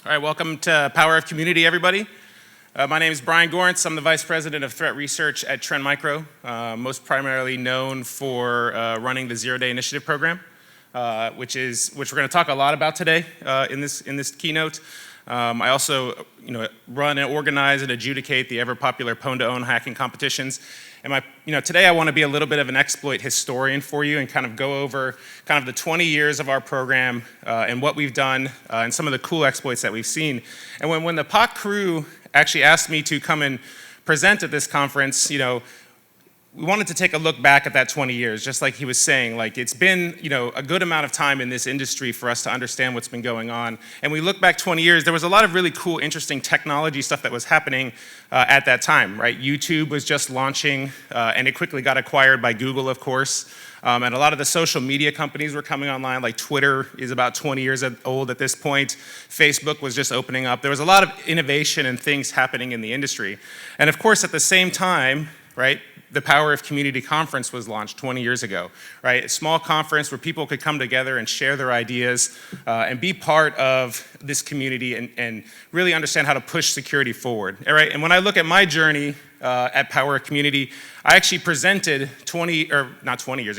All right, welcome to Power of Community, everybody. My name is Brian Gorenc. I'm the Vice President of Threat Research at Trend Micro, most primarily known for running the Zero Day Initiative program, which we're going to talk a lot about today in this keynote. I also, run and organize and adjudicate the ever-popular Pwn2Own hacking competitions. And today I want to be a little bit of an exploit historian for you and kind of go over kind of the 20 years of our program and what we've done and some of the cool exploits that we've seen. And when the POC crew actually asked me to come and present at this conference, we wanted to take a look back at that 20 years, just like he was saying. Like, it's been, a good amount of time in this industry for us to understand what's been going on. And we look back 20 years, there was a lot of really cool, interesting technology stuff that was happening at that time, right? YouTube was just launching, and it quickly got acquired by Google, of course. And a lot of the social media companies were coming online, like Twitter is about 20 years old at this point. Facebook was just opening up. There was a lot of innovation and things happening in the industry. And of course, at the same time, right, the Power of Community Conference was launched 20 years ago, right? A small conference where people could come together and share their ideas and be part of this community and really understand how to push security forward, all right? And when I look at my journey at Power of Community, I actually presented 10 years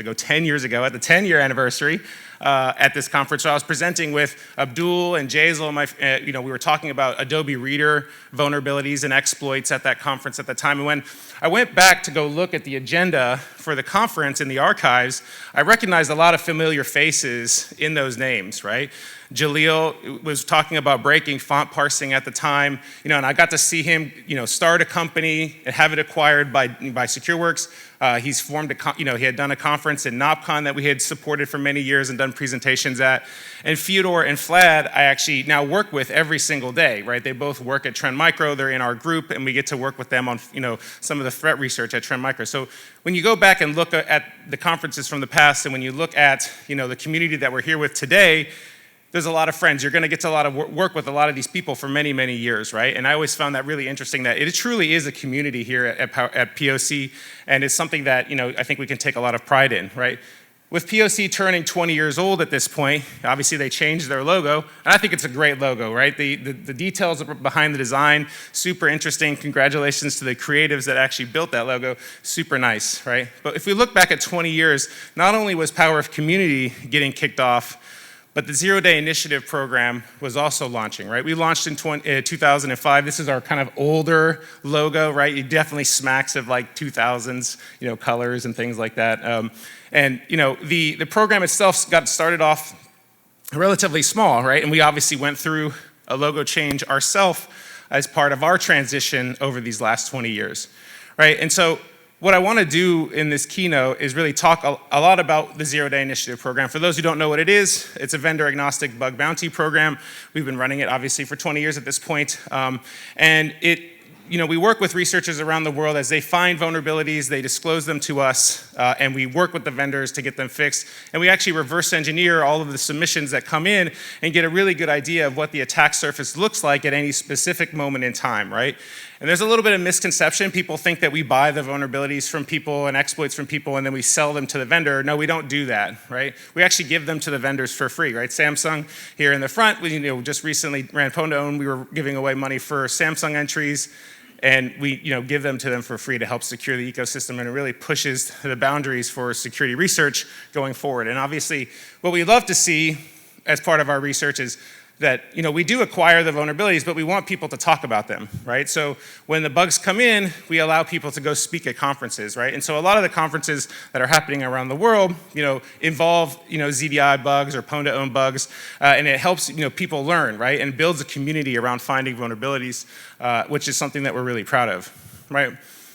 ago, at the 10-year anniversary at this conference. So I was presenting with Abdul and Jaisal. We were talking about Adobe Reader vulnerabilities and exploits at that conference at the time. And when I went back to go look at the agenda for the conference in the archives, I recognized a lot of familiar faces in those names, right? Jaleel was talking about breaking font parsing at the time, and I got to see him, start a company and have it acquired by SecureWorks. He's formed he had done a conference in NopCon that we had supported for many years and done presentations at. And Fyodor and Vlad, I actually now work with every single day, right? They both work at Trend Micro. They're in our group, and we get to work with them on, some of the threat research at Trend Micro. So when you go back and look at the conferences from the past, and when you look at, the community that we're here with today, there's a lot of friends. You're going to get to work with a lot of these people for many, many years, right? And I always found that really interesting, that it truly is a community here at POC, and it's something that, I think we can take a lot of pride in, right? With POC turning 20 years old at this point, obviously they changed their logo, and I think it's a great logo, right? The details behind the design, super interesting. Congratulations to the creatives that actually built that logo. Super nice, right? But if we look back at 20 years, not only was Power of Community getting kicked off, but the Zero Day Initiative program was also launching, right? We launched in 2005. This is our kind of older logo, right? It definitely smacks of like 2000s, colors and things like that. The program itself got started off relatively small, right? And we obviously went through a logo change ourselves as part of our transition over these last 20 years, right? And so what I want to do in this keynote is really talk a lot about the Zero Day Initiative program. For those who don't know what it is, it's a vendor-agnostic bug bounty program. We've been running it, obviously, for 20 years at this point. We work with researchers around the world as they find vulnerabilities, they disclose them to us, and we work with the vendors to get them fixed. And we actually reverse engineer all of the submissions that come in and get a really good idea of what the attack surface looks like at any specific moment in time, right? And there's a little bit of misconception. People think that we buy the vulnerabilities from people and exploits from people and then we sell them to the vendor. No, we don't do that, right? We actually give them to the vendors for free, right? Samsung here in the front, we just recently ran Pwn2Own. We were giving away money for Samsung entries, and we give them to them for free to help secure the ecosystem, and it really pushes the boundaries for security research going forward. And obviously, what we love to see as part of our research is that we do acquire the vulnerabilities, but we want people to talk about them, right? So when the bugs come in, we allow people to go speak at conferences, right? And so a lot of the conferences that are happening around the world, involve ZDI bugs or Pwn2Own bugs, and it helps people learn, right? And builds a community around finding vulnerabilities, which is something that we're really proud of, right?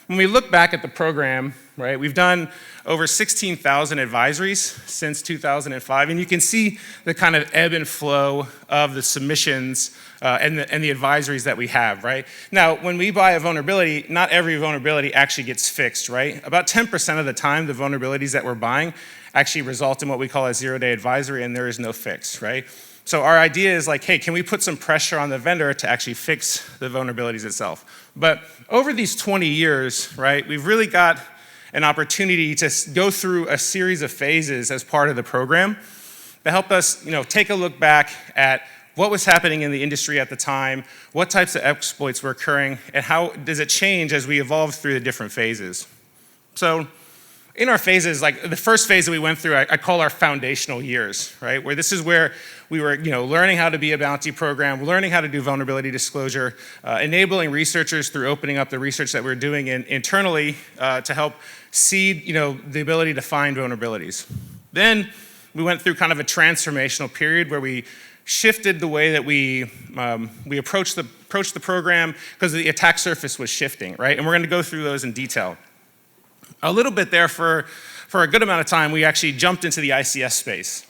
When we look back at the program, right, we've done over 16,000 advisories since 2005, and you can see the kind of ebb and flow of the submissions and the advisories that we have, right? Now, when we buy a vulnerability, not every vulnerability actually gets fixed, right? About 10% of the time, the vulnerabilities that we're buying actually result in what we call a zero-day advisory, and there is no fix, right? So our idea is like, hey, can we put some pressure on the vendor to actually fix the vulnerabilities itself? But over these 20 years, right, we've really got an opportunity to go through a series of phases as part of the program that help us, take a look back at what was happening in the industry at the time, what types of exploits were occurring, and how does it change as we evolve through the different phases. So in our phases, like the first phase that we went through, I call our foundational years, right? Where this is where we were, learning how to be a bounty program, learning how to do vulnerability disclosure, enabling researchers through opening up the research that we're doing internally to help seed, the ability to find vulnerabilities. Then we went through kind of a transformational period where we shifted the way that we approached the program because the attack surface was shifting, right? And we're going to go through those in detail. A little bit there for a good amount of time, we actually jumped into the ICS space.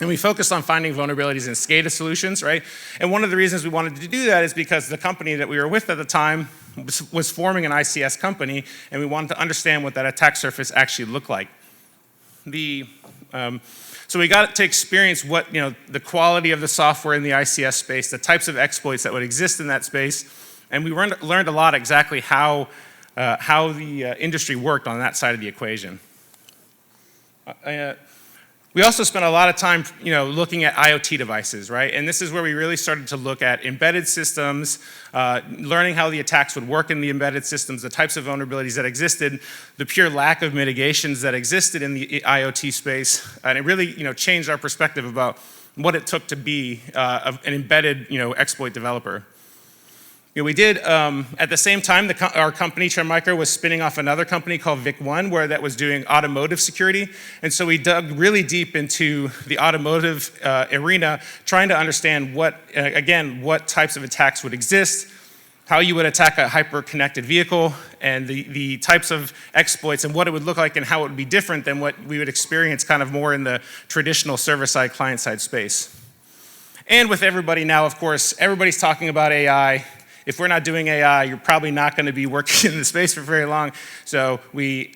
And we focused on finding vulnerabilities in SCADA solutions, right? And one of the reasons we wanted to do that is because the company that we were with at the time was forming an ICS company, and we wanted to understand what that attack surface actually looked like. So we got to experience what, the quality of the software in the ICS space, the types of exploits that would exist in that space, and we learned a lot exactly how the industry worked on that side of the equation. We also spent a lot of time, looking at IoT devices, right? And this is where we really started to look at embedded systems, learning how the attacks would work in the embedded systems, the types of vulnerabilities that existed, the pure lack of mitigations that existed in the IoT space, and it really, changed our perspective about what it took to be an embedded, exploit developer. We did, at the same time, our company, Trend Micro, was spinning off another company called VIC1, where that was doing automotive security. And so we dug really deep into the automotive arena, trying to understand what types of attacks would exist, how you would attack a hyper-connected vehicle, and the types of exploits and what it would look like and how it would be different than what we would experience kind of more in the traditional server-side, client-side space. And with everybody now, of course, everybody's talking about AI. If we're not doing AI, you're probably not going to be working in the space for very long. So we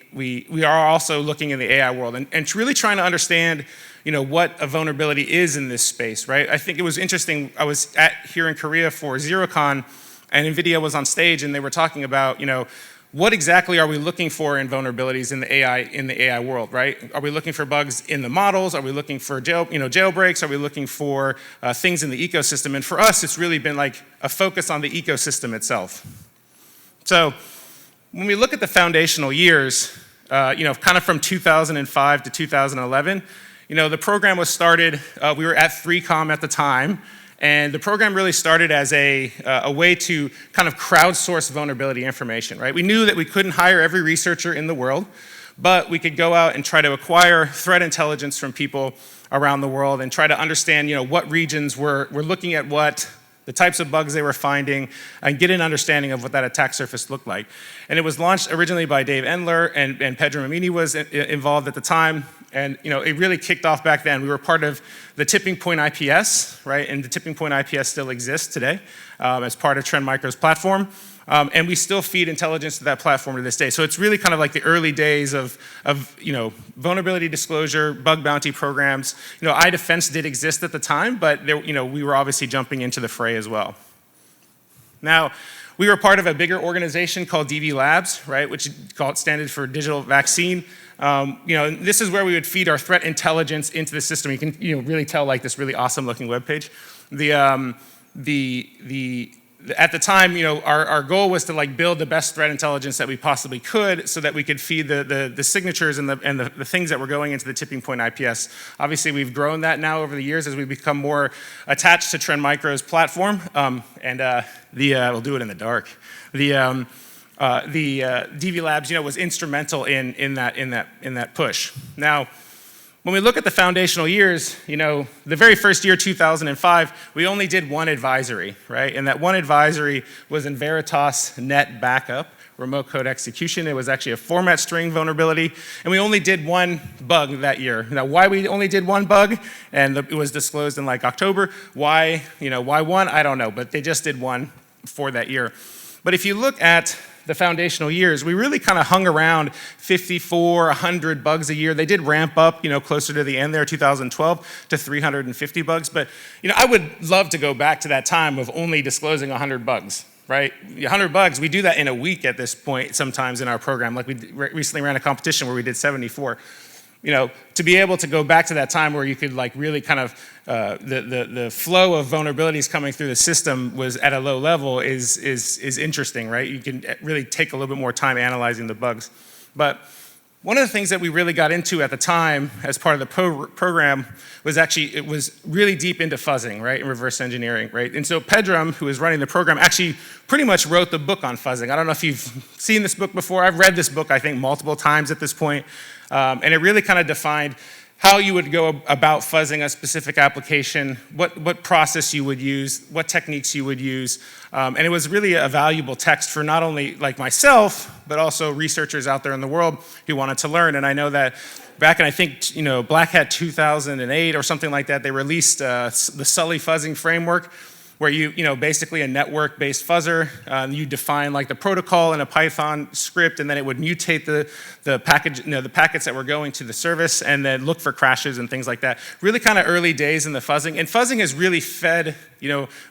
are also looking in the AI world and really trying to understand, what a vulnerability is in this space, right? I think it was interesting. I was here in Korea for ZeroCon, and NVIDIA was on stage, and they were talking about, what exactly are we looking for in vulnerabilities in the AI world, right? Are we looking for bugs in the models? Are we looking for jailbreaks? Are we looking for things in the ecosystem? And for us, it's really been like a focus on the ecosystem itself. So when we look at the foundational years, kind of from 2005 to 2011, the program was started. We were at 3Com at the time. And the program really started as a way to kind of crowdsource vulnerability information, right? We knew that we couldn't hire every researcher in the world, but we could go out and try to acquire threat intelligence from people around the world and try to understand, what regions were looking at what, the types of bugs they were finding, and get an understanding of what that attack surface looked like. And it was launched originally by Dave Endler, and Pedro Mamini was involved at the time. And it really kicked off back then. We were part of the Tipping Point IPS, right? And the Tipping Point IPS still exists today as part of Trend Micro's platform. And we still feed intelligence to that platform to this day. So it's really kind of like the early days of vulnerability disclosure, bug bounty programs. iDefense did exist at the time, but we were obviously jumping into the fray as well. Now, we were part of a bigger organization called DV Labs, right, which standard for Digital Vaccine. This is where we would feed our threat intelligence into the system. You can really tell like this really awesome looking webpage. At the time, our goal was to like build the best threat intelligence that we possibly could so that we could feed the signatures and the things that were going into the Tipping Point IPS. Obviously, we've grown that now over the years as we become more attached to Trend Micro's platform. We'll do it in the dark. The DV Labs, was instrumental in that push. Now, when we look at the foundational years, the very first year, 2005, we only did one advisory, right? And that one advisory was in Veritas Net Backup, remote code execution. It was actually a format string vulnerability, and we only did one bug that year. Now, why we only did one bug, and it was disclosed in like October, why one, I don't know, but they just did one for that year. But if you look at the foundational years, we really kind of hung around 54, 100 bugs a year. They did ramp up, closer to the end there, 2012, to 350 bugs. But, I would love to go back to that time of only disclosing 100 bugs, right? 100 bugs, we do that in a week at this point sometimes in our program. Like we recently ran a competition where we did 74. to be able to go back to that time where you could like really kind of, the flow of vulnerabilities coming through the system was at a low level is interesting, right? You can really take a little bit more time analyzing the bugs. But one of the things that we really got into at the time as part of the program was actually, it was really deep into fuzzing, right, and reverse engineering, right? And so Pedram, who was running the program, actually pretty much wrote the book on fuzzing. I don't know if you've seen this book before. I've read this book, I think, multiple times at this point. And it really kind of defined how you would go about fuzzing a specific application, what process you would use, what techniques you would use. And it was really a valuable text for not only like myself, but also researchers out there in the world who wanted to learn. And I know that back in, I think, Black Hat 2008 or something like that, they released the Sully fuzzing framework, where basically a network-based fuzzer, you define like the protocol in a Python script, and then it would mutate the package, the packets that were going to the service, and then look for crashes and things like that. Really kind of early days in the fuzzing, and fuzzing has really fed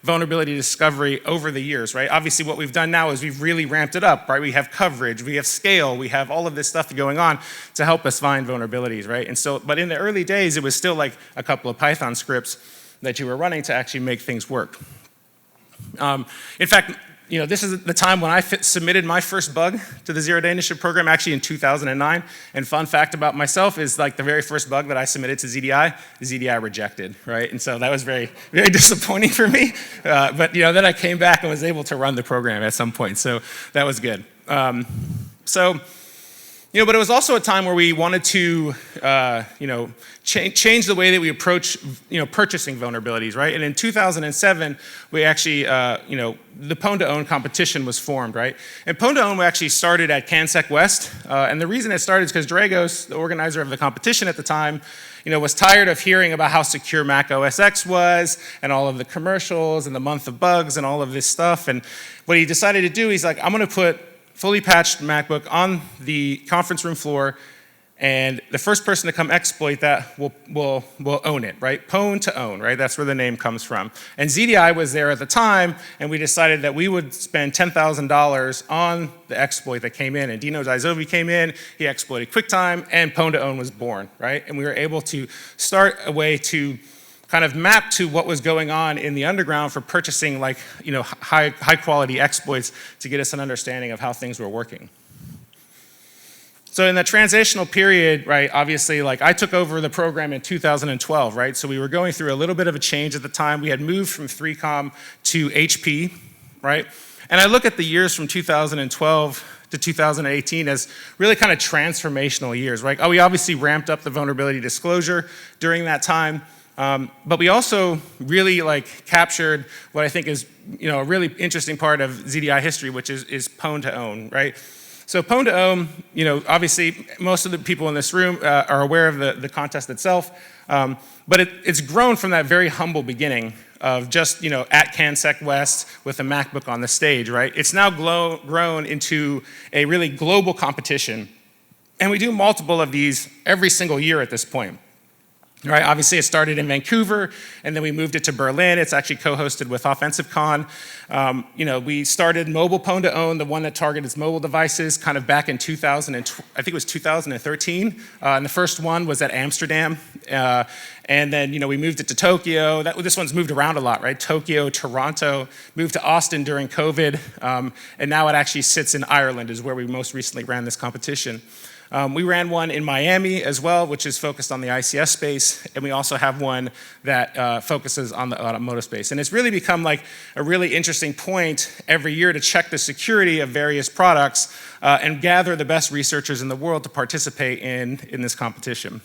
vulnerability discovery over the years, right? Obviously, what we've done now is we've really ramped it up, right? We have coverage, we have scale, we have all of this stuff going on to help us find vulnerabilities, right? And so, but in the early days, it was still like a couple of Python scripts that you were running to actually make things work. In fact, this is the time when I submitted my first bug to the Zero-Day Initiative program, actually in 2009. And fun fact about myself is like the very first bug that I submitted to ZDI, ZDI rejected, right? And so that was very, very disappointing for me. But then I came back and was able to run the program at some point, so that was good. But it was also a time where we wanted to, change the way that we approach, purchasing vulnerabilities, right? And in 2007, we actually, the Pwn2Own competition was formed, right? And Pwn2Own actually started at CanSec West, and the reason it started is because Dragos, the organizer of the competition at the time, was tired of hearing about how secure Mac OS X was, and all of the commercials, and the month of bugs, and all of this stuff. And what he decided to do, he's like, I'm going to put fully patched MacBook on the conference room floor, and the first person to come exploit that will own it, right? Pwn2Own, right? That's where the name comes from. And ZDI was there at the time, and we decided that we would spend $10,000 on the exploit that came in. And Dino Dizovi came in, he exploited QuickTime, and Pwn2Own was born, right? And we were able to start a way to kind of map to what was going on in the underground for purchasing like, high quality exploits to get us an understanding of how things were working. So in the transitional period, right, obviously like I took over the program in 2012, right? So we were going through a little bit of a change at the time. We had moved from 3Com to HP, right? And I look at the years from 2012 to 2018 as really kind of transformational years, right? We obviously ramped up the vulnerability disclosure during that time. But we also really captured what I think is a really interesting part of ZDI history, which is Pwn2Own, right? So Pwn2Own, obviously most of the people in this room are aware of the contest itself, but it's grown from that very humble beginning of just at CanSec West with a MacBook on the stage, right? It's now grown into a really global competition, and we do multiple of these every single year at this point. Right, obviously it started in Vancouver, and then we moved it to Berlin. It's actually co-hosted with OffensiveCon. We started Mobile Pwn2Own, the one that targeted mobile devices, kind of back in 2013. And the first one was at Amsterdam. And then we moved it to Tokyo. This one's moved around a lot, right? Tokyo, Toronto, moved to Austin during COVID, and now it actually sits in Ireland, is where we most recently ran this competition. We ran one in Miami as well, which is focused on the ICS space, and we also have one that focuses on the automotive space. And it's really become like a really interesting point every year to check the security of various products and gather the best researchers in the world to participate in this competition.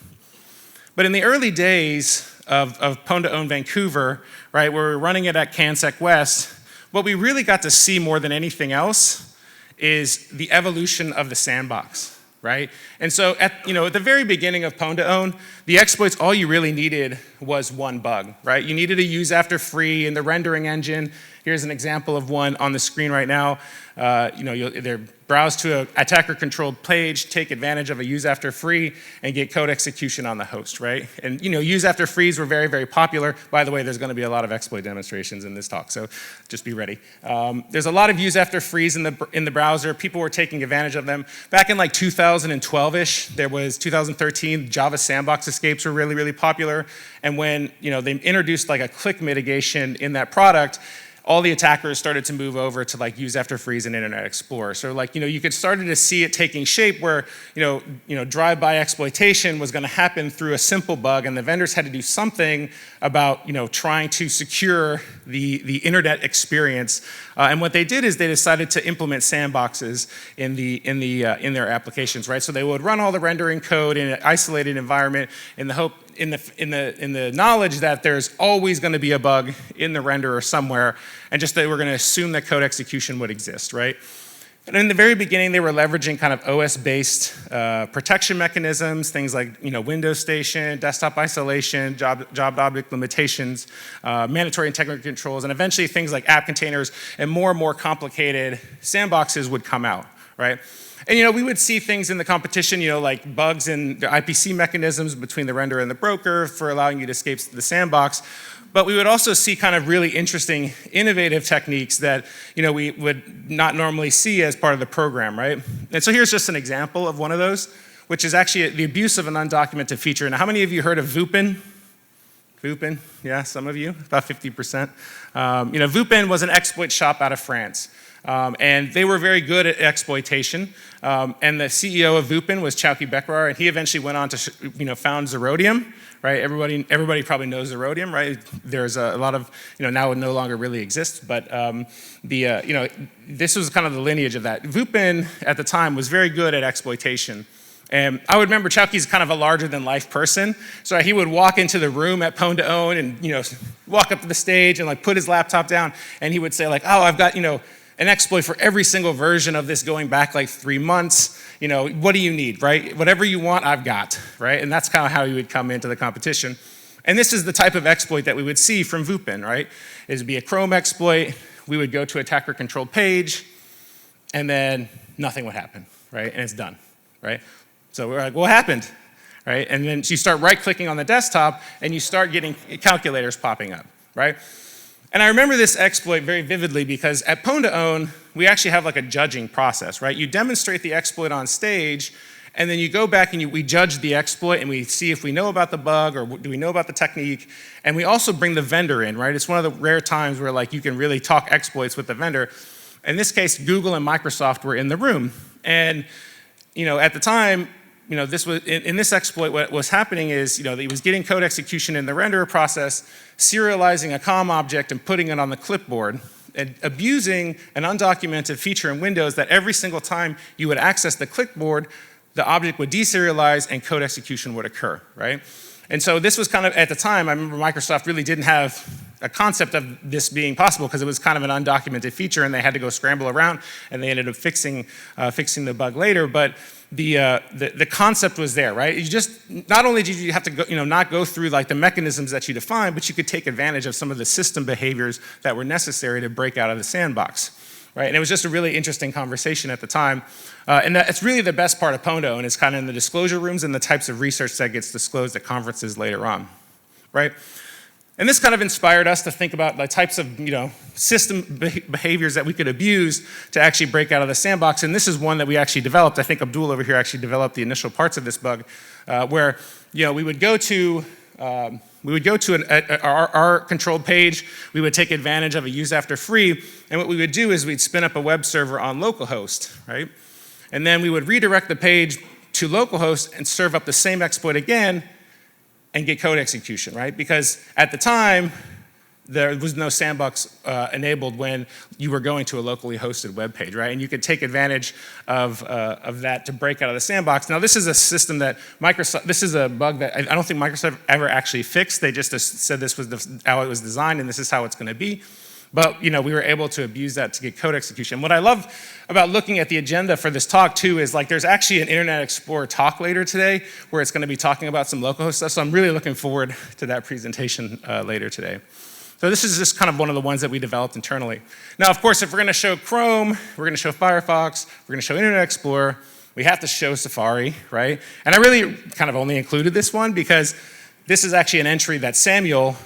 But in the early days of Pwn2Own Vancouver, right, where we were running it at CanSec West, what we really got to see more than anything else is the evolution of the sandbox. Right? And so at the very beginning of Pwn2Own, the exploits, all you really needed was one bug, right? You needed a use after free in the rendering engine. Here's an example of one on the screen right now. They're browse to an attacker-controlled page, take advantage of a use after free, and get code execution on the host, right? And use after frees were very, very popular. By the way, there's going to be a lot of exploit demonstrations in this talk, so just be ready. There's a lot of use after frees in the browser. People were taking advantage of them. Back in like 2012-ish, there was 2013, Java Sandbox escapes were really, really popular. And when they introduced like a click mitigation in that product, all the attackers started to move over to like use after freeze and Internet Explorer. So like, you could started to see it taking shape where, drive-by exploitation was gonna happen through a simple bug, and the vendors had to do something about, trying to secure the internet experience. And what they did is they decided to implement sandboxes in their applications, right? So they would run all the rendering code in an isolated environment in the hope, in the knowledge that there's always going to be a bug in the renderer somewhere, and just they were going to assume that code execution would exist, right? And in the very beginning, they were leveraging kind of OS-based protection mechanisms, things like Windows Station, desktop isolation, job object limitations, mandatory integrity controls, and eventually things like app containers and more complicated sandboxes would come out, right? And we would see things in the competition, like bugs in the IPC mechanisms between the renderer and the broker for allowing you to escape the sandbox. But we would also see kind of really interesting, innovative techniques that we would not normally see as part of the program, right? And so here's just an example of one of those, which is actually the abuse of an undocumented feature. Now, how many of you heard of VUPN? VUPN, yeah, some of you, about 50%. VUPN was an exploit shop out of France. And they were very good at exploitation. And the CEO of VUPN was Chowki Bekrar, and he eventually went on to found Zerodium, right? Everybody probably knows Zerodium, right? There's a lot of, now it no longer really exists, but this was kind of the lineage of that. VUPN at the time was very good at exploitation. And I would remember Chowki's kind of a larger-than-life person, so he would walk into the room at Pwn to Own and walk up to the stage and like put his laptop down, and he would say like, oh, I've got an exploit for every single version of this going back like 3 months. What do you need, right? Whatever you want, I've got, right? And that's kind of how you would come into the competition. And this is the type of exploit that we would see from VUPN, right? It would be a Chrome exploit. We would go to attacker-controlled page, and then nothing would happen, right? And it's done, right? So we're like, what happened, right? And then you start right-clicking on the desktop, and you start getting calculators popping up, right? And I remember this exploit very vividly because at Pwn to Own, we actually have like a judging process, right? You demonstrate the exploit on stage, and then you go back and we judge the exploit, and we see if we know about the bug or do we know about the technique, and we also bring the vendor in, right? It's one of the rare times where like you can really talk exploits with the vendor. In this case, Google and Microsoft were in the room, and at the time, this was in this exploit. What was happening is, it was getting code execution in the renderer process, serializing a COM object and putting it on the clipboard, and abusing an undocumented feature in Windows that every single time you would access the clipboard, the object would deserialize and code execution would occur, right? And so this was kind of, at the time, I remember Microsoft really didn't have a concept of this being possible because it was kind of an undocumented feature and they had to go scramble around, and they ended up fixing the bug later. But the concept was there, right? You just, not only did you have to go, not go through like the mechanisms that you defined, but you could take advantage of some of the system behaviors that were necessary to break out of the sandbox, right? And it was just a really interesting conversation at the time. And it's really the best part of Pwn to Own, and it's kind of in the disclosure rooms and the types of research that gets disclosed at conferences later on, right? And this kind of inspired us to think about the types of system behaviors that we could abuse to actually break out of the sandbox. And this is one that we actually developed. I think Abdul over here actually developed the initial parts of this bug, where we would go to our controlled page. We would take advantage of a use after free, and what we would do is we'd spin up a web server on localhost, right? And then we would redirect the page to localhost and serve up the same exploit again, and get code execution, right? Because at the time, there was no sandbox enabled when you were going to a locally hosted web page, right? And you could take advantage of that to break out of the sandbox. Now, this is a system that this is a bug that I don't think Microsoft ever actually fixed. They just said this was how it was designed and this is how it's gonna be. But we were able to abuse that to get code execution. What I love about looking at the agenda for this talk too is there's actually an Internet Explorer talk later today where it's going to be talking about some localhost stuff. So I'm really looking forward to that presentation later today. So this is just kind of one of the ones that we developed internally. Now, of course, if we're going to show Chrome, we're going to show Firefox, we're going to show Internet Explorer, we have to show Safari, right? And I really kind of only included this one because this is actually an entry that Samuel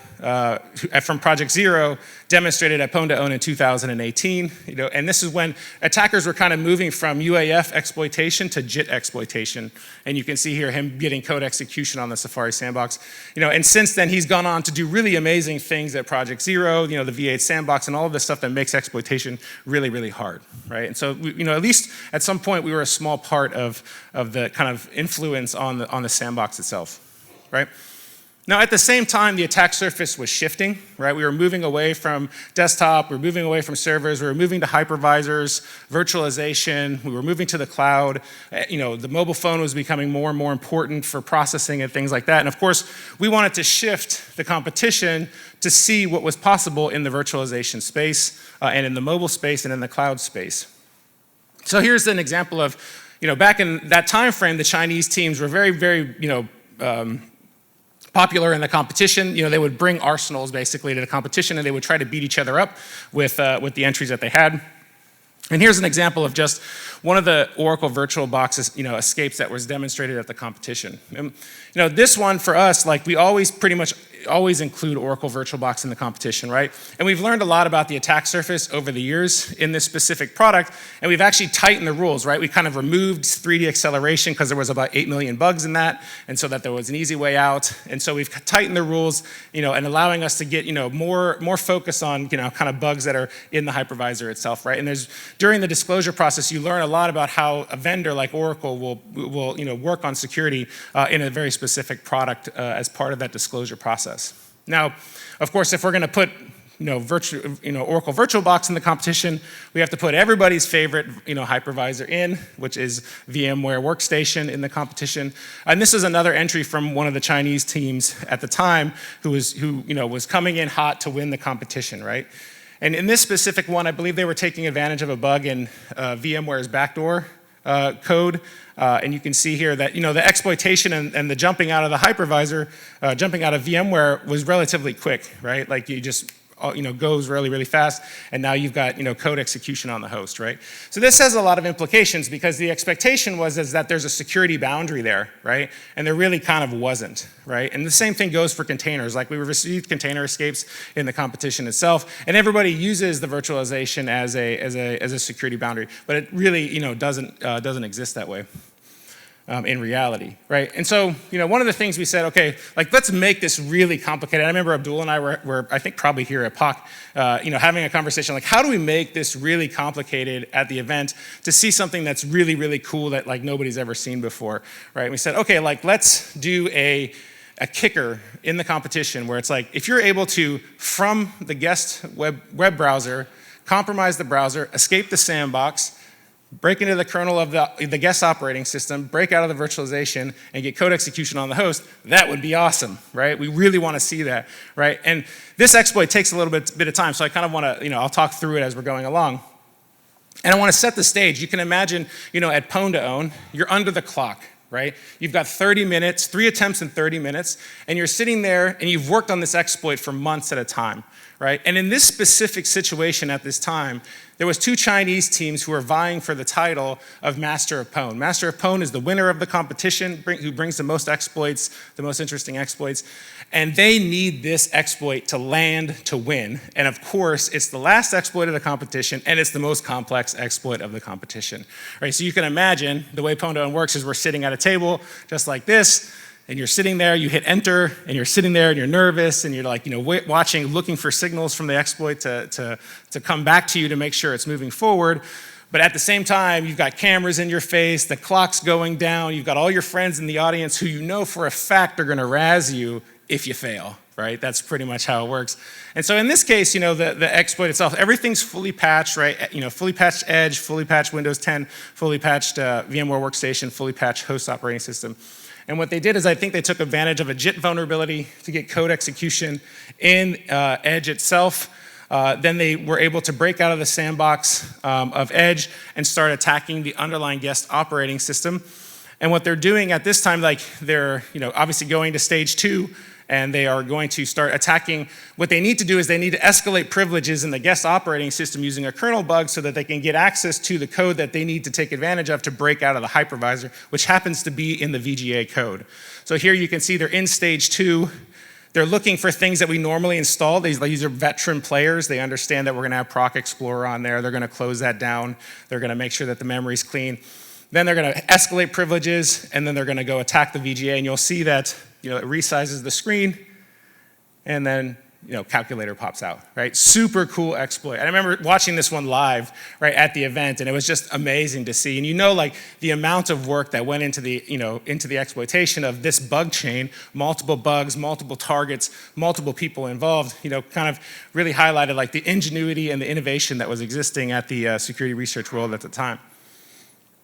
from Project Zero demonstrated at Pwn2Own in 2018. And this is when attackers were kind of moving from UAF exploitation to JIT exploitation. And you can see here him getting code execution on the Safari Sandbox. And since then he's gone on to do really amazing things at Project Zero, the V8 Sandbox and all of the stuff that makes exploitation really, really hard, right? And so, at least at some point we were a small part of the kind of influence on the Sandbox itself, right? Now, at the same time, the attack surface was shifting, right? We were moving away from desktop, we were moving away from servers, we were moving to hypervisors, virtualization, we were moving to the cloud. The mobile phone was becoming more and more important for processing and things like that. And of course, we wanted to shift the competition to see what was possible in the virtualization space, and in the mobile space and in the cloud space. So here's an example of, back in that time frame, the Chinese teams were very, very, popular in the competition. They would bring arsenals basically to the competition and they would try to beat each other up with the entries that they had. And here's an example of just one of the Oracle VirtualBox escapes that was demonstrated at the competition. And, this one for us, we pretty much always include Oracle VirtualBox in the competition, right? And we've learned a lot about the attack surface over the years in this specific product, and we've actually tightened the rules, right? We kind of removed 3D acceleration because there was about 8 million bugs in that, and so that there was an easy way out. And so we've tightened the rules, and allowing us to get, more focus on, kind of bugs that are in the hypervisor itself, right? And during the disclosure process, you learn a lot about how a vendor like Oracle will work on security in a very specific product as part of that disclosure process. Now, of course, if we're going to put Oracle VirtualBox in the competition, we have to put everybody's favorite hypervisor in, which is VMware Workstation in the competition. And this is another entry from one of the Chinese teams at the time who was coming in hot to win the competition, right? And in this specific one, I believe they were taking advantage of a bug in VMware's backdoor code. And you can see here that the exploitation and the jumping out of the hypervisor, jumping out of VMware was relatively quick, right? You just goes really, really fast, and now you've got code execution on the host, right? So this has a lot of implications because the expectation was that there's a security boundary there, right? And there really kind of wasn't, right? And the same thing goes for containers. We received container escapes in the competition itself, and everybody uses the virtualization as a security boundary, but it really doesn't exist that way. In reality, right? And so, one of the things we said, okay, let's make this really complicated. I remember Abdul and I were I think probably here at POC, having a conversation, how do we make this really complicated at the event to see something that's really, really cool that nobody's ever seen before, right? And we said, okay, let's do a kicker in the competition where it's if you're able to, from the guest web browser, compromise the browser, escape the sandbox, break into the kernel of the guest operating system, break out of the virtualization, and get code execution on the host, that would be awesome, right? We really want to see that, right? And this exploit takes a little bit of time, so I kind of want to, I'll talk through it as we're going along. And I want to set the stage. You can imagine, at Pwn2Own, you're under the clock, right? You've got 30 minutes, 3 attempts in 30 minutes, and you're sitting there and you've worked on this exploit for months at a time, right? And in this specific situation at this time, there was 2 Chinese teams who were vying for the title of Master of Pwn. Master of Pwn is the winner of the competition, who brings the most exploits, the most interesting exploits, and they need this exploit to land to win. And of course, it's the last exploit of the competition, and it's the most complex exploit of the competition, right? So you can imagine the way Pwn2Own works is we're sitting at a table just like this, and you're sitting there, you hit enter, and you're sitting there and you're nervous, and you're watching, looking for signals from the exploit to come back to you to make sure it's moving forward. But at the same time, you've got cameras in your face, the clock's going down, you've got all your friends in the audience who for a fact are gonna razz you if you fail, right? That's pretty much how it works. And so in this case, the exploit itself, everything's fully patched, right? Fully patched Edge, fully patched Windows 10, fully patched VMware Workstation, fully patched host operating system. And what they did is I think they took advantage of a JIT vulnerability to get code execution in Edge itself. then they were able to break out of the sandbox of Edge and start attacking the underlying guest operating system. And what they're doing at this time, like they're obviously going to stage 2, and they are going to start attacking. What they need to do is they need to escalate privileges in the guest operating system using a kernel bug so that they can get access to the code that they need to take advantage of to break out of the hypervisor, which happens to be in the VGA code. So here you can see they're in stage 2. They're looking for things that we normally install. These are veteran players. They understand that we're gonna have Proc Explorer on there. They're gonna close that down. They're gonna make sure that the memory's clean. Then they're gonna escalate privileges, and then they're gonna go attack the VGA, and you'll see that it resizes the screen, and then calculator pops out, right? Super cool exploit. And I remember watching this one live, right, at the event, and it was just amazing to see. And like the amount of work that went into the, into the exploitation of this bug chain, multiple bugs, multiple targets, multiple people involved, kind of really highlighted like the ingenuity and the innovation that was existing at the security research world at the time.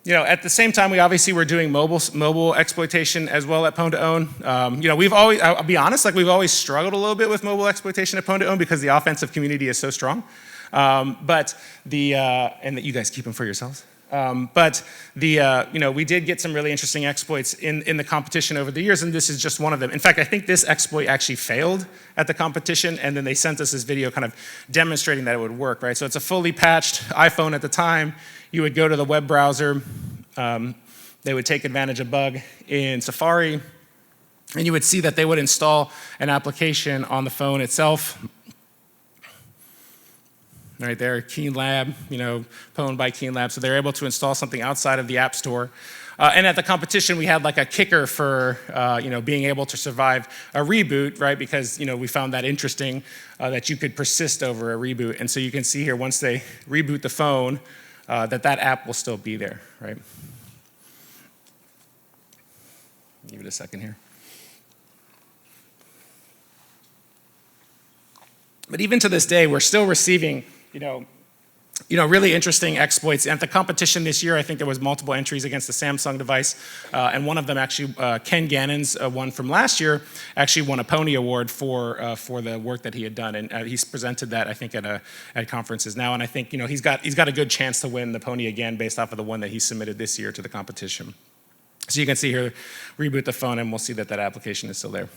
At the same time, we obviously were doing mobile exploitation as well at Pwn2Own. We've always, I'll be honest, like we've always struggled a little bit with mobile exploitation at Pwn2Own because the offensive community is so strong. And that you guys keep them for yourselves. We did get some really interesting exploits in the competition over the years, and this is just one of them. In fact, I think this exploit actually failed at the competition, and then they sent us this video kind of demonstrating that it would work, right? So it's a fully patched iPhone at the time. You would go to the web browser, they would take advantage of a bug in Safari, and you would see that they would install an application on the phone itself. Right there, Keen Lab, Pwn by Keen Lab, so they're able to install something outside of the App Store. And at the competition, we had like a kicker for being able to survive a reboot, right? Because we found that interesting that you could persist over a reboot. And so you can see here, once they reboot the phone, that app will still be there, right? Give it a second here. But even to this day, we're still receiving really interesting exploits. At the competition this year, I think there was multiple entries against the Samsung device, and one of them actually, Ken Gannon's one from last year, actually won a Pony Award for the work that he had done, and he's presented that I think at conferences now, and I think he's got a good chance to win the Pony again based off of the one that he submitted this year to the competition. So you can see here, reboot the phone, and we'll see that application is still there.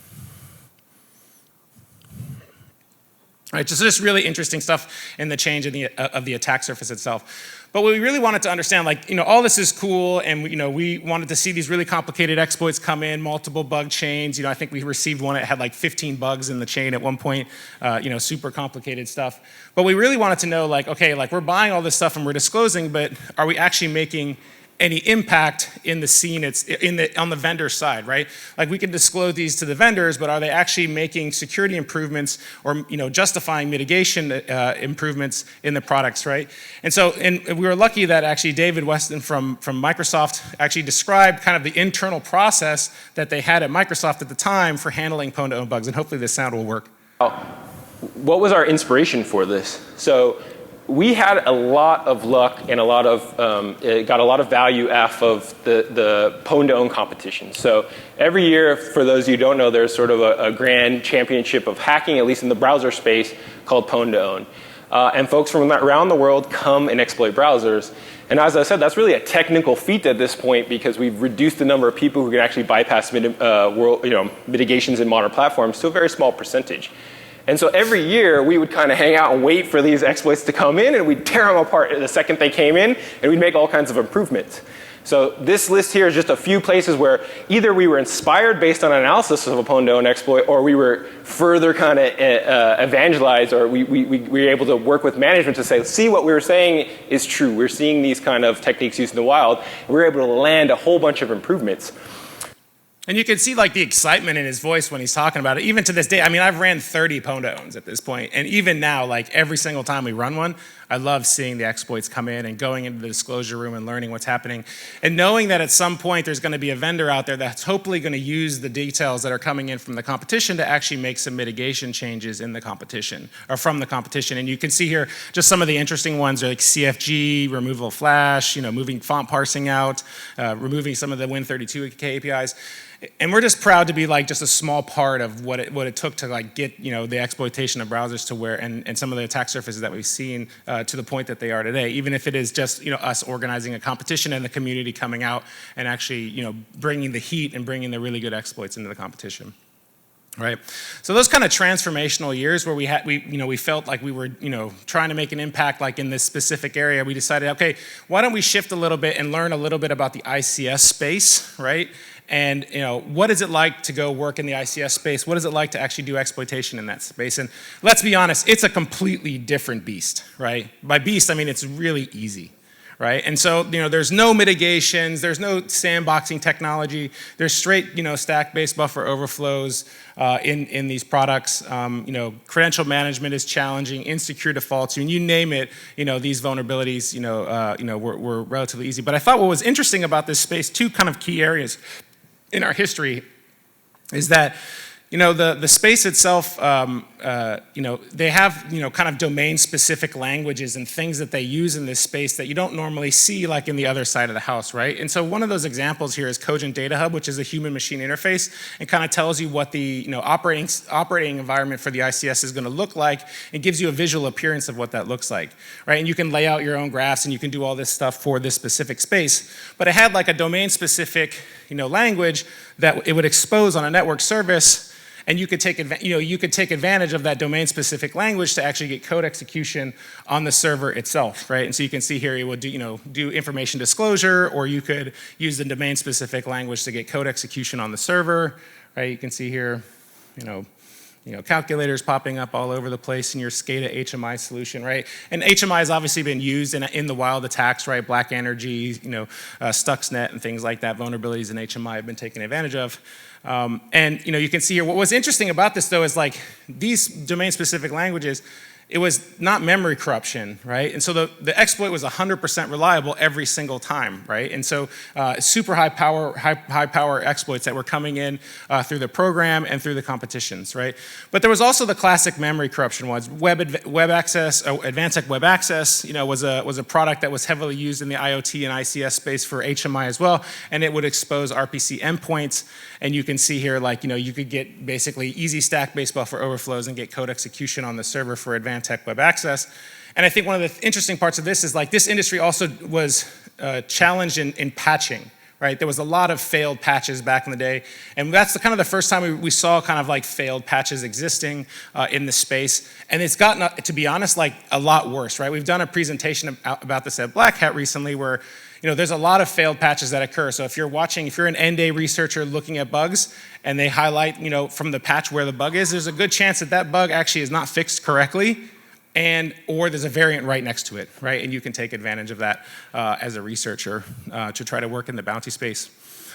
Right, just really interesting stuff in the change of the attack surface itself. But what we really wanted to understand, all this is cool, and we wanted to see these really complicated exploits come in, multiple bug chains. I think we received one that had like 15 bugs in the chain at one point, super complicated stuff. But we really wanted to know, okay, we're buying all this stuff and we're disclosing, but are we actually making any impact in the scene on the vendor side, right? We can disclose these to the vendors, but are they actually making security improvements or justifying mitigation improvements in the products, right? And so we were lucky that actually David Weston from Microsoft actually described kind of the internal process that they had at Microsoft at the time for handling Pwn2Own bugs, and hopefully this sound will work. What was our inspiration for this? So we had a lot of luck and got a lot of value off of the Pwn2Own competition. So every year, for those of you who don't know, there's sort of a grand championship of hacking, at least in the browser space, called Pwn2Own. And folks from around the world come and exploit browsers. And as I said, that's really a technical feat at this point because we've reduced the number of people who can actually bypass mitigations in modern platforms to a very small percentage. And so every year, we would kind of hang out and wait for these exploits to come in, and we'd tear them apart the second they came in, and we'd make all kinds of improvements. So this list here is just a few places where either we were inspired based on analysis of a Pwn2Own exploit, or we were further kind of evangelized, or we were able to work with management to say, see, what we were saying is true. We're seeing these kind of techniques used in the wild. And we were able to land a whole bunch of improvements. And you can see the excitement in his voice when he's talking about it. Even to this day, I mean, I've ran 30 Pwn2Owns at this point, and even now, every single time we run one, I love seeing the exploits come in and going into the disclosure room and learning what's happening. And knowing that at some point there's going to be a vendor out there that's hopefully going to use the details that are coming in from the competition to actually make some mitigation changes in the competition, or from the competition. And you can see here just some of the interesting ones are like CFG, removal of flash, moving font parsing out, removing some of the Win32 APIs. And we're just proud to be like just a small part of what it took to like get, you know, the exploitation of browsers to where, and some of the attack surfaces that we've seen to the point that they are today, even if it is just, you know, us organizing a competition and the community coming out and actually, you know, bringing the heat and bringing the really good exploits into the competition. Right, so those kind of transformational years where we felt like we were, you know, trying to make an impact like in this specific area, we decided, okay, why don't we shift a little bit and learn a little bit about the ICS space, right? And, you know, what is it like to go work in the ICS space? What is it like to actually do exploitation in that space? And let's be honest, it's a completely different beast, right? By beast, I mean it's really easy. Right? And so, you know, there's no mitigations, there's no sandboxing technology, there's straight, you know, stack-based buffer overflows in these products. You know, credential management is challenging, insecure defaults, and you name it, you know, these vulnerabilities, you know, were relatively easy. But I thought what was interesting about this space, two kind of key areas in our history, is that, you know, the space itself, you know, they have, you know, kind of domain-specific languages and things that they use in this space that you don't normally see like in the other side of the house, right? And so one of those examples here is Cogent Data Hub, which is a human-machine interface, and kind of tells you what the, you know, operating environment for the ICS is going to look like, and gives you a visual appearance of what that looks like, right? And you can lay out your own graphs, and you can do all this stuff for this specific space. But it had like a domain-specific, you know, language that it would expose on a network service. And you could take advantage of that domain-specific language to actually get code execution on the server itself, right? And so you can see here, it would do, you know, do information disclosure, or you could use the domain-specific language to get code execution on the server, right? You can see here, you know, calculators popping up all over the place in your SCADA HMI solution, right? And HMI has obviously been used in the wild attacks, right? Black Energy, you know, Stuxnet and things like that. Vulnerabilities in HMI have been taken advantage of. And, you know, you can see here, what was interesting about this though is like these domain-specific languages, it was not memory corruption, right? And so the exploit was 100% reliable every single time, right? And so super high power exploits that were coming in through the program and through the competitions, right? But there was also the classic memory corruption ones. Web access, Advanced Web Access, you know, was a product that was heavily used in the IoT and ICS space for HMI as well, and it would expose RPC endpoints. And you can see here, like, you know, you could get basically easy stack-based buffer overflows and get code execution on the server for Advanced Web Access. And I think one of the interesting parts of this is like this industry also was challenged in patching, right? There was a lot of failed patches back in the day. And that's kind of the first time we saw kind of like failed patches existing in the space. And it's gotten, to be honest, like a lot worse, right? We've done a presentation about this at Black Hat recently where, you know, there's a lot of failed patches that occur. So if you're an end-day researcher looking at bugs and they highlight, you know, from the patch where the bug is, there's a good chance that that bug actually is not fixed correctly, or there's a variant right next to it, right? And you can take advantage of that as a researcher to try to work in the bounty space.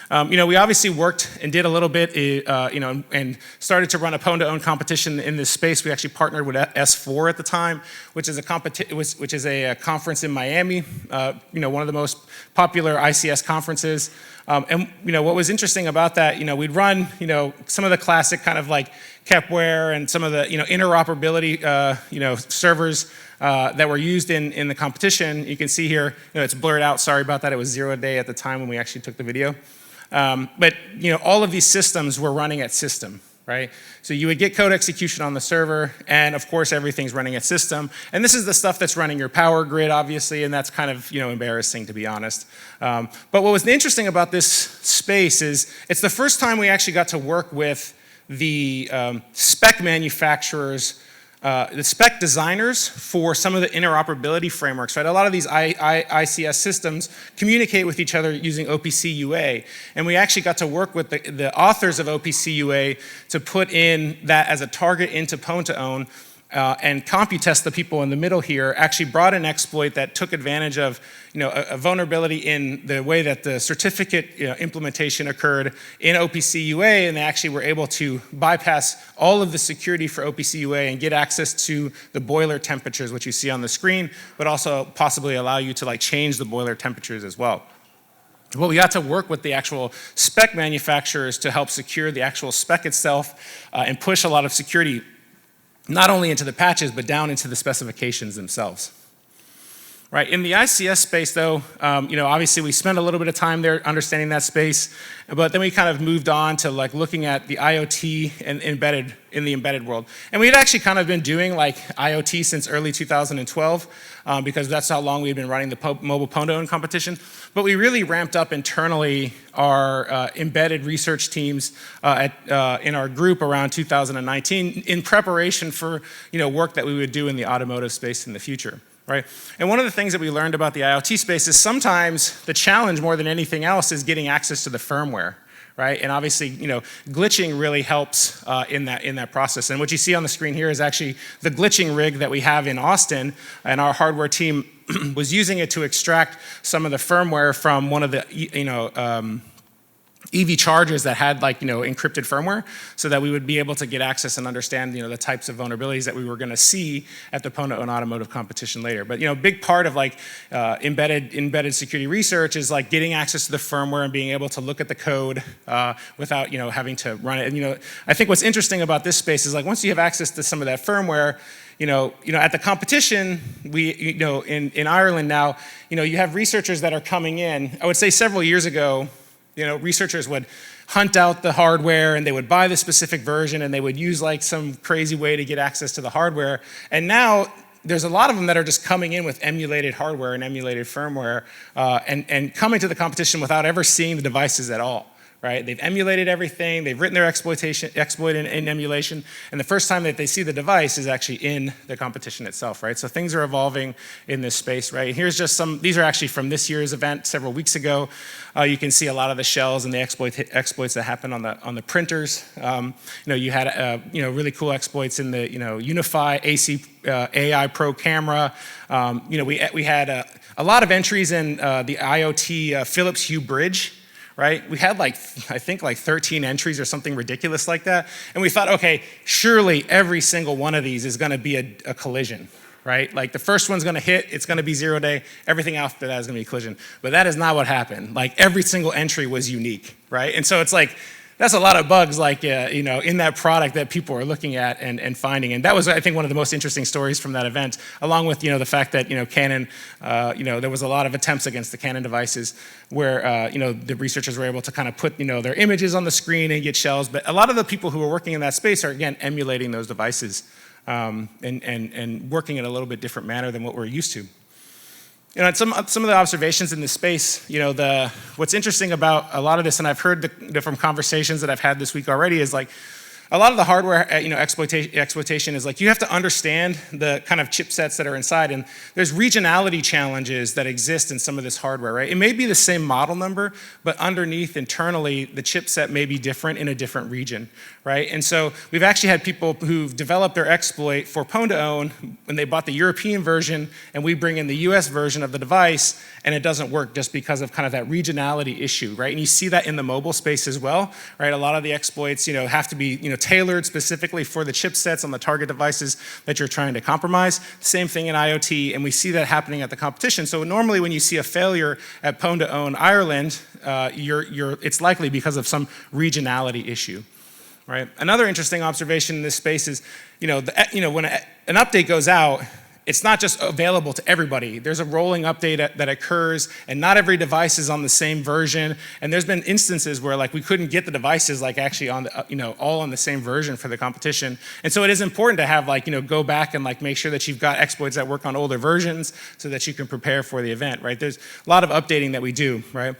You know, we obviously worked and did a little bit, you know, and started to run a pwn-to-own competition in this space. We actually partnered with S4 at the time, which is a conference in Miami. You know, one of the most popular ICS conferences. And you know, what was interesting about that, you know, we'd run, you know, some of the classic kind of like Kepware and some of the, you know, interoperability, you know, servers that were used in the competition. You can see here, you know, it's blurred out. Sorry about that. It was 0 day at the time when we actually took the video. But you know, all of these systems were running at system, right? So you would get code execution on the server, and of course everything's running at system. And this is the stuff that's running your power grid, obviously, and that's kind of, you know, embarrassing, to be honest. But what was interesting about this space is it's the first time we actually got to work with the spec manufacturers, the spec designers for some of the interoperability frameworks, right? A lot of these ICS systems communicate with each other using OPC UA, and we actually got to work with the authors of OPC UA to put in that as a target into pwn-to-own, and Computest, the people in the middle here, actually brought an exploit that took advantage of, you know, a vulnerability in the way that the certificate, you know, implementation occurred in OPC UA, and they actually were able to bypass all of the security for OPC UA and get access to the boiler temperatures, which you see on the screen, but also possibly allow you to like change the boiler temperatures as well. Well, we got to work with the actual spec manufacturers to help secure the actual spec itself and push a lot of security not only into the patches, but down into the specifications themselves. Right, in the ICS space though, obviously we spent a little bit of time there understanding that space, but then we kind of moved on to like looking at the IoT and in the embedded world. And we had actually kind of been doing like IoT since early 2012, because that's how long we had been running the mobile Pondo competition. But we really ramped up internally our embedded research teams in our group around 2019 in preparation for work that we would do in the automotive space in the future. Right? And one of the things that we learned about the IoT space is sometimes the challenge more than anything else is getting access to the firmware, right? And obviously, glitching really helps in that process. And what you see on the screen here is actually the glitching rig that we have in Austin, and our hardware team was using it to extract some of the firmware from one of the EV chargers that had encrypted firmware, so that we would be able to get access and understand the types of vulnerabilities that we were going to see at the Pondo and automotive competition later. But a big part of embedded security research is getting access to the firmware and being able to look at the code without having to run it. And I think what's interesting about this space is once you have access to some of that firmware, at the competition, we, in Ireland now, you have researchers that are coming in. I would say several years ago, researchers would hunt out the hardware and they would buy the specific version and they would use some crazy way to get access to the hardware. And now there's a lot of them that are just coming in with emulated hardware and emulated firmware and coming to the competition without ever seeing the devices at all. Right? They've emulated everything, they've written their exploit in emulation, and the first time that they see the device is actually in the competition itself, right? So things are evolving in this space, right? And here's just these are actually from this year's event several weeks ago. You can see a lot of the shells and the exploits that happen on the printers. You had really cool exploits in the Unify AC AI Pro camera. We had a lot of entries in the IoT Philips Hue bridge. Right? We had I think 13 entries or something ridiculous like that. And we thought, okay, surely every single one of these is gonna be a collision, right? The first one's gonna hit, it's gonna be 0 day, everything after that is gonna be a collision. But that is not what happened. Every single entry was unique, right? And so it's that's a lot of bugs in that product that people are looking at and finding. And that was, I think, one of the most interesting stories from that event, along with, the fact that, Canon, there was a lot of attempts against the Canon devices where, the researchers were able to kind of put, their images on the screen and get shells. But a lot of the people who are working in that space are, again, emulating those devices and working in a little bit different manner than what we're used to. Some of the observations in this space, what's interesting about a lot of this, and I've heard from conversations that I've had this week already, is a lot of the hardware, exploitation is you have to understand the kind of chipsets that are inside, and there's regionality challenges that exist in some of this hardware, right? It may be the same model number, but underneath internally, the chipset may be different in a different region, right? And so we've actually had people who've developed their exploit for Pwn when they bought the European version, and we bring in the US version of the device, and it doesn't work just because of kind of that regionality issue, right? And you see that in the mobile space as well, right? A lot of the exploits, have to be, tailored specifically for the chipsets on the target devices that you're trying to compromise. Same thing in IoT, and we see that happening at the competition. So normally when you see a failure at Pwn Ireland, it's likely because of some regionality issue, right? Another interesting observation in this space is, when an update goes out, it's not just available to everybody. There's a rolling update that occurs, and not every device is on the same version. And there's been instances where we couldn't get the devices actually on the, all on the same version for the competition. And so it is important to have go back and make sure that you've got exploits that work on older versions so that you can prepare for the event, right? There's a lot of updating that we do, right?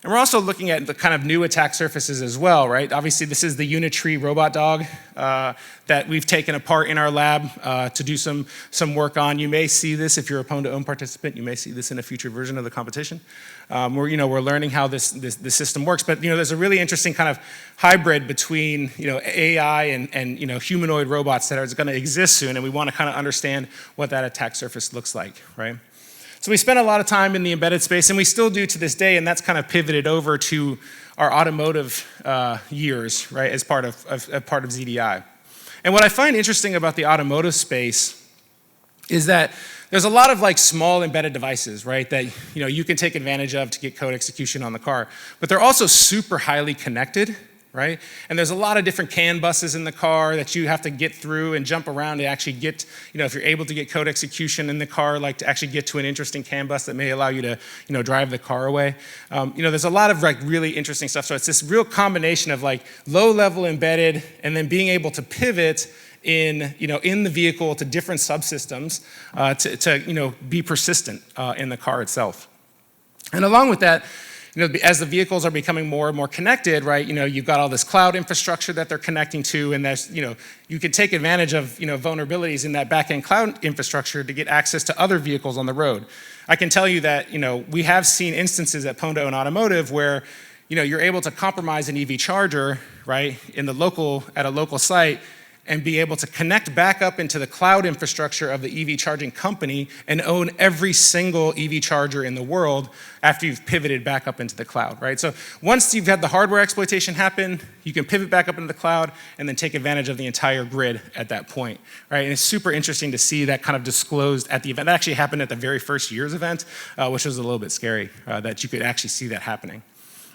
And we're also looking at the kind of new attack surfaces as well, right? Obviously, this is the Unitree robot dog that we've taken apart in our lab to do some work on. You may see this if you're a Pwn participant. You may see this in a future version of the competition. We're learning how this system works. But there's a really interesting kind of hybrid between AI and humanoid robots that are going to exist soon, and we want to kind of understand what that attack surface looks like, right? So we spent a lot of time in the embedded space, and we still do to this day, and that's kind of pivoted over to our automotive years, right, as part of ZDI. And what I find interesting about the automotive space is that there's a lot of small embedded devices, right, that you can take advantage of to get code execution on the car. But they're also super highly connected, right? And there's a lot of different CAN buses in the car that you have to get through and jump around to actually get, if you're able to get code execution in the car, like to actually get to an interesting CAN bus that may allow you to, drive the car away. There's a lot of like really interesting stuff. So it's this real combination of like low-level embedded and then being able to pivot in the vehicle to different subsystems to be persistent in the car itself. And along with that, as the vehicles are becoming more and more connected, right, you've got all this cloud infrastructure that they're connecting to, and there's, you can take advantage of, vulnerabilities in that back-end cloud infrastructure to get access to other vehicles on the road. I can tell you that, we have seen instances at Pondo and Automotive where, you're able to compromise an EV charger, right, at a local site, and be able to connect back up into the cloud infrastructure of the EV charging company and own every single EV charger in the world after you've pivoted back up into the cloud, right? So once you've had the hardware exploitation happen, you can pivot back up into the cloud and then take advantage of the entire grid at that point, right? And it's super interesting to see that kind of disclosed at the event. That actually happened at the very first year's event, which was a little bit scary that you could actually see that happening.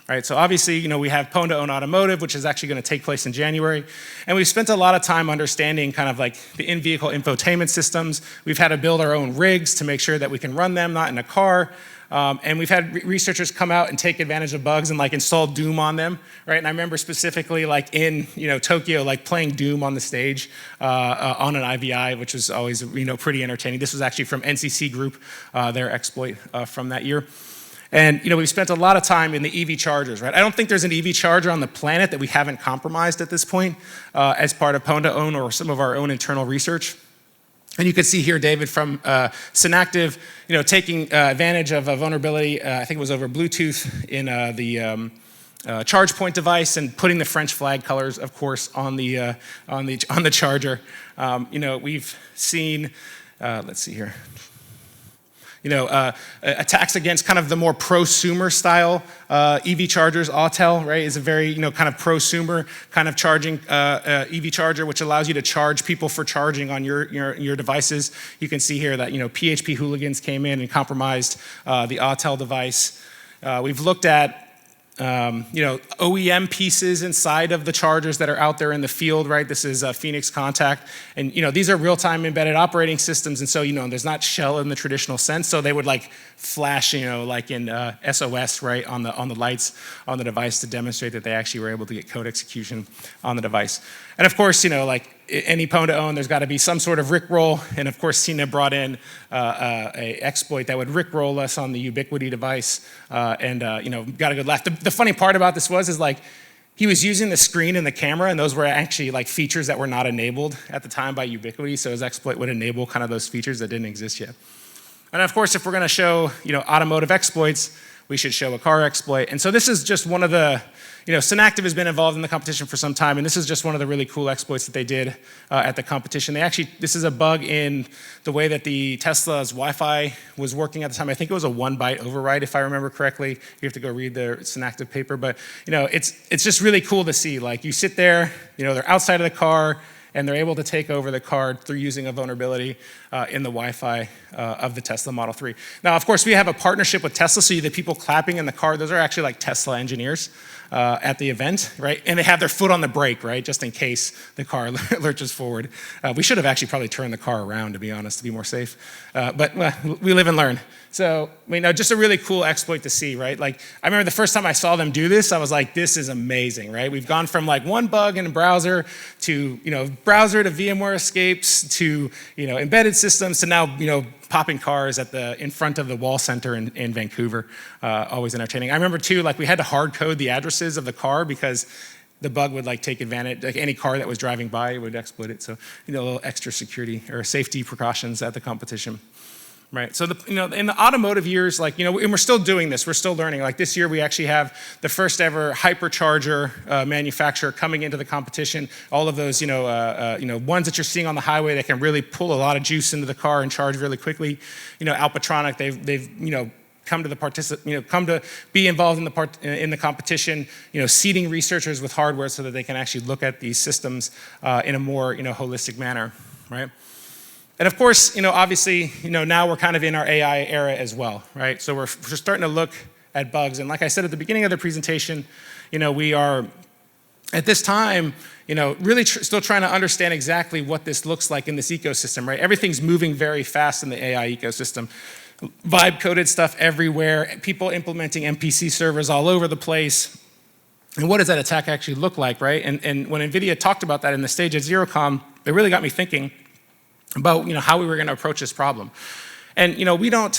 Right, so obviously, we have Pondo and Automotive, which is actually going to take place in January. And we've spent a lot of time understanding kind of like the in-vehicle infotainment systems. We've had to build our own rigs to make sure that we can run them, not in a car. And we've had researchers come out and take advantage of bugs and like install Doom on them, right? And I remember specifically like in Tokyo, like playing Doom on the stage on an IVI, which was always pretty entertaining. This was actually from NCC Group, their exploit from that year. And we've spent a lot of time in the EV chargers, right? I don't think there's an EV charger on the planet that we haven't compromised at this point as part of Pondo own or some of our own internal research. And you can see here, David, from Synactive, taking advantage of a vulnerability, I think it was over Bluetooth in the charge point device and putting the French flag colors, of course, on the charger. We've seen, let's see here. Attacks against kind of the more prosumer style EV chargers. Autel, right, is a very, kind of prosumer kind of charging EV charger, which allows you to charge people for charging on your devices. You can see here that, PHP hooligans came in and compromised the Autel device. We've looked at OEM pieces inside of the chargers that are out there in the field, right? This is Phoenix Contact. And, these are real-time embedded operating systems. And so, there's not shell in the traditional sense. So they would like flash, like in SOS, right, on the lights on the device to demonstrate that they actually were able to get code execution on the device. And of course, like any Pondo own, there's got to be some sort of rickroll. And of course, Cena brought in a exploit that would rickroll us on the Ubiquity device, and got a good laugh. The funny part about this is like he was using the screen and the camera, and those were actually like features that were not enabled at the time by Ubiquity. So his exploit would enable kind of those features that didn't exist yet. And of course, if we're going to show automotive exploits, we should show a car exploit. And so this is just one of the, Synactive has been involved in the competition for some time, and this is just one of the really cool exploits that they did at the competition. This is a bug in the way that the Tesla's Wi-Fi was working at the time. I think it was a 1-byte override, if I remember correctly. You have to go read the Synactive paper, but it's just really cool to see. Like you sit there, they're outside of the car, and they're able to take over the car through using a vulnerability in the Wi-Fi of the Tesla Model 3. Now, of course, we have a partnership with Tesla, so the people clapping in the car, those are actually like Tesla engineers at the event, right? And they have their foot on the brake, right, just in case the car lurches forward. We should have actually probably turned the car around, to be honest, to be more safe. But we live and learn. So, just a really cool exploit to see, right? Like, I remember the first time I saw them do this, I was like, this is amazing, right? We've gone from like one bug in a browser to, browser to VMware escapes to, embedded systems to now, popping cars in front of the wall center in Vancouver. Always entertaining. I remember too, like we had to hard code the addresses of the car because the bug would like take advantage, like any car that was driving by would exploit it. So, a little extra security or safety precautions at the competition. Right, so in the automotive years, like, and we're still doing this, we're still learning. Like this year, we actually have the first ever hypercharger manufacturer coming into the competition. All of those, ones that you're seeing on the highway that can really pull a lot of juice into the car and charge really quickly. Alpatronic, they've come to be involved in the competition. Seeding researchers with hardware so that they can actually look at these systems in a more holistic manner, right? And of course, obviously, now we're kind of in our AI era as well, right? So we're starting to look at bugs. And like I said at the beginning of the presentation, we are at this time, really still trying to understand exactly what this looks like in this ecosystem, right? Everything's moving very fast in the AI ecosystem. Vibe-coded stuff everywhere, people implementing MPC servers all over the place. And what does that attack actually look like, right? And when NVIDIA talked about that in the stage at ZeroCon, it really got me thinking about how we were going to approach this problem. And we don't,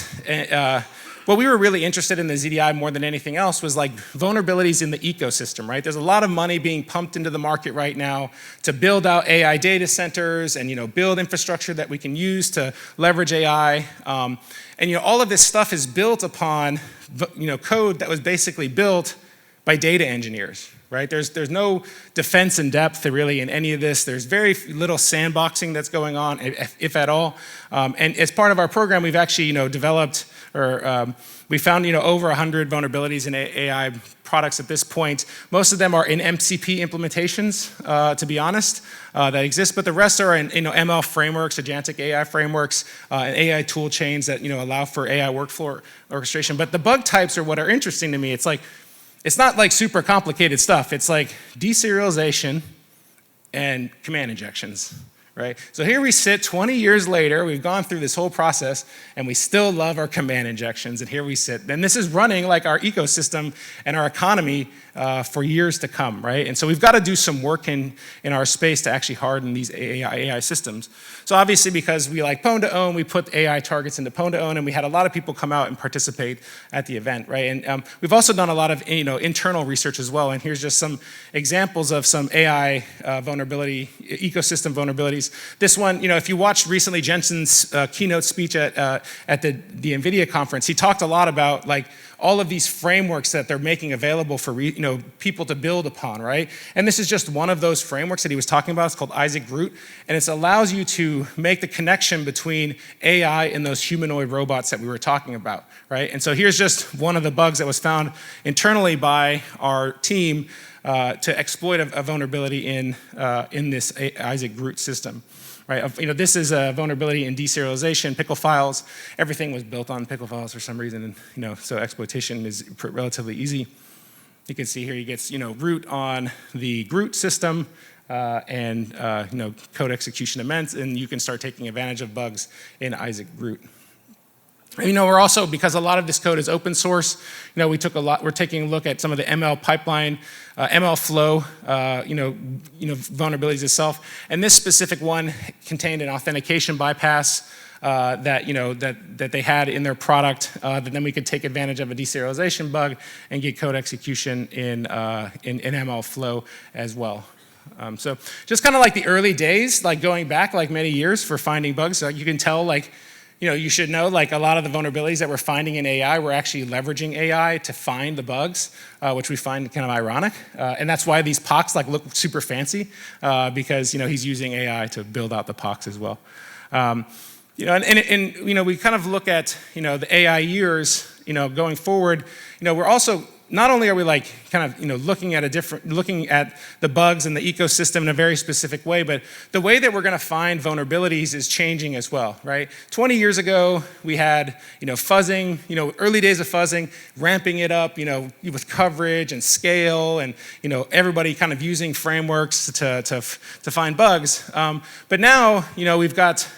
what we were really interested in the ZDI more than anything else was like vulnerabilities in the ecosystem, right? There's a lot of money being pumped into the market right now to build out AI data centers and build infrastructure that we can use to leverage AI. And all of this stuff is built upon code that was basically built by data engineers, right? There's no defense in depth really in any of this. There's very little sandboxing that's going on, if at all. And as part of our program, we've actually developed we found over 100 vulnerabilities in AI products at this point. Most of them are in MCP implementations, to be honest, that exist, but the rest are in ML frameworks, agentic AI frameworks, and AI tool chains that allow for AI workflow orchestration. But the bug types are what are interesting to me. It's not like super complicated stuff. It's like deserialization and command injections, right? So here we sit 20 years later, we've gone through this whole process, and we still love our command injections, and here we sit. And this is running like our ecosystem and our economy for years to come, right? And so we've got to do some work in our space to actually harden these AI systems. So obviously, because we like Pwn to Own, we put AI targets into Pwn to Own, and we had a lot of people come out and participate at the event, right? And we've also done a lot of internal research as well, and here's just some examples of some AI vulnerability, ecosystem vulnerabilities. This one, if you watched recently Jensen's keynote speech at the NVIDIA conference, he talked a lot about like all of these frameworks that they're making available for people to build upon, right? And this is just one of those frameworks that he was talking about. It's called Isaac GR00T, and it allows you to make the connection between AI and those humanoid robots that we were talking about, right? And so here's just one of the bugs that was found internally by our team to exploit a vulnerability in this Isaac GR00T system. Right, this is a vulnerability in deserialization, pickle files. Everything was built on pickle files for some reason, and so exploitation is relatively easy. You can see here he gets root on the GR00T system and code execution immense, and you can start taking advantage of bugs in Isaac GR00T. We're also, because a lot of this code is open source, we're taking a look at some of the ML pipeline, ML flow, vulnerabilities itself. And this specific one contained an authentication bypass that they had in their product, that then we could take advantage of a deserialization bug and get code execution in ML flow as well. So just kind of like the early days, like going back like many years for finding bugs. So you can tell you should know, like a lot of the vulnerabilities that we're finding in AI, we're actually leveraging AI to find the bugs, which we find kind of ironic. And that's why these POCs look super fancy, because he's using AI to build out the POCs as well. And we kind of look at the AI years, going forward. We're also not only are we looking at the bugs and the ecosystem in a very specific way, but the way that we're going to find vulnerabilities is changing as well, right? 20 years ago, we had fuzzing, early days of fuzzing, ramping it up, with coverage and scale, and everybody kind of using frameworks to find bugs. But now, we've got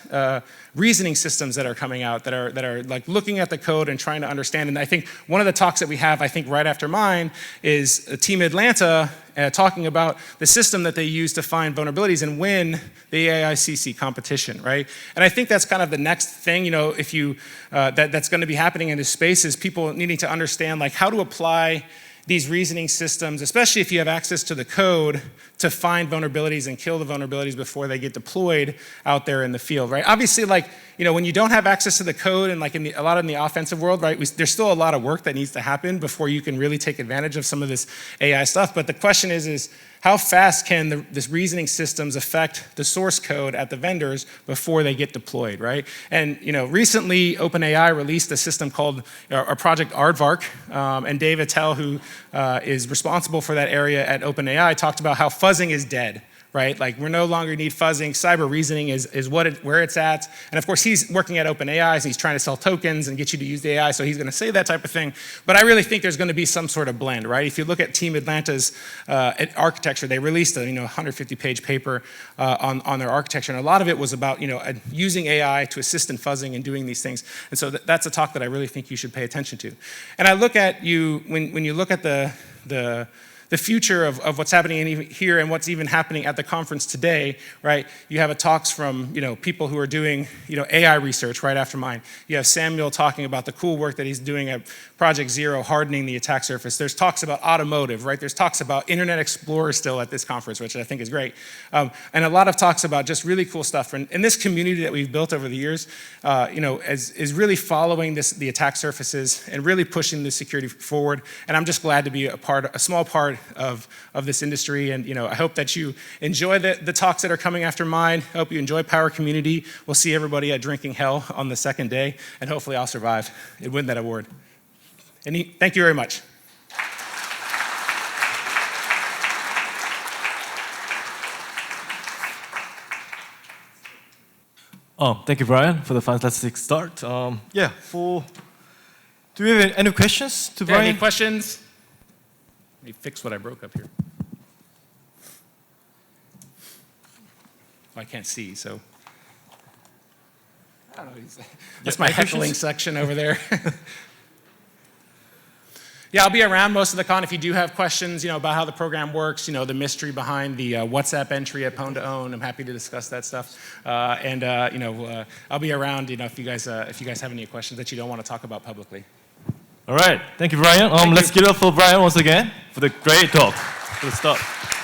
reasoning systems that are coming out that are like looking at the code and trying to understand. And I think one of the talks that we have, I think right after mine, is Team Atlanta talking about the system that they use to find vulnerabilities and win the AICC competition, right? And I think that's kind of the next thing, if you that's going to be happening in this space, is people needing to understand how to apply these reasoning systems, especially if you have access to the code, to find vulnerabilities and kill the vulnerabilities before they get deployed out there in the field, right? Obviously, when you don't have access to the code and a lot in the offensive world, right, there's still a lot of work that needs to happen before you can really take advantage of some of this AI stuff. But the question is how fast can this reasoning systems affect the source code at the vendors before they get deployed, right? And recently OpenAI released a system called our project Aardvark, and Dave Attell, who is responsible for that area at OpenAI, talked about how fuzzing is dead, right? Like we're no longer need fuzzing. Cyber reasoning is where it's at. And of course, he's working at OpenAI, so he's trying to sell tokens and get you to use the AI, so he's going to say that type of thing. But I really think there's going to be some sort of blend, right? If you look at Team Atlanta's architecture, they released a 150-page paper on their architecture, and a lot of it was about using AI to assist in fuzzing and doing these things. And so that's a talk that I really think you should pay attention to. And I look at you when you look at the future of what's happening here and what's even happening at the conference today, right? You have talks from people who are doing AI research right after mine. You have Samuel talking about the cool work that he's doing at Project Zero, hardening the attack surface. There's talks about automotive, right? There's talks about Internet Explorer still at this conference, which I think is great. And a lot of talks about just really cool stuff. And this community that we've built over the years, is really following the attack surfaces and really pushing the security forward. And I'm just glad to be a small part of this industry. And I hope that you enjoy the talks that are coming after mine. I hope you enjoy Power Community. We'll see everybody at Drinking Hell on the second day, and hopefully I'll survive and win that award. And thank you very much. Thank you, Brian, for the fantastic start. Do we have any questions to Brian? Any questions? Let me fix what I broke up here. I can't see, so. I don't know. That's my heckling section over there. Yeah, I'll be around most of the con. If you do have questions, about how the program works, the mystery behind the WhatsApp entry at Pwn to Own, I'm happy to discuss that stuff. I'll be around, if you guys have any questions that you don't want to talk about publicly. All right. Thank you, Brian. Let's give it up for Brian once again for the great talk. Good stuff.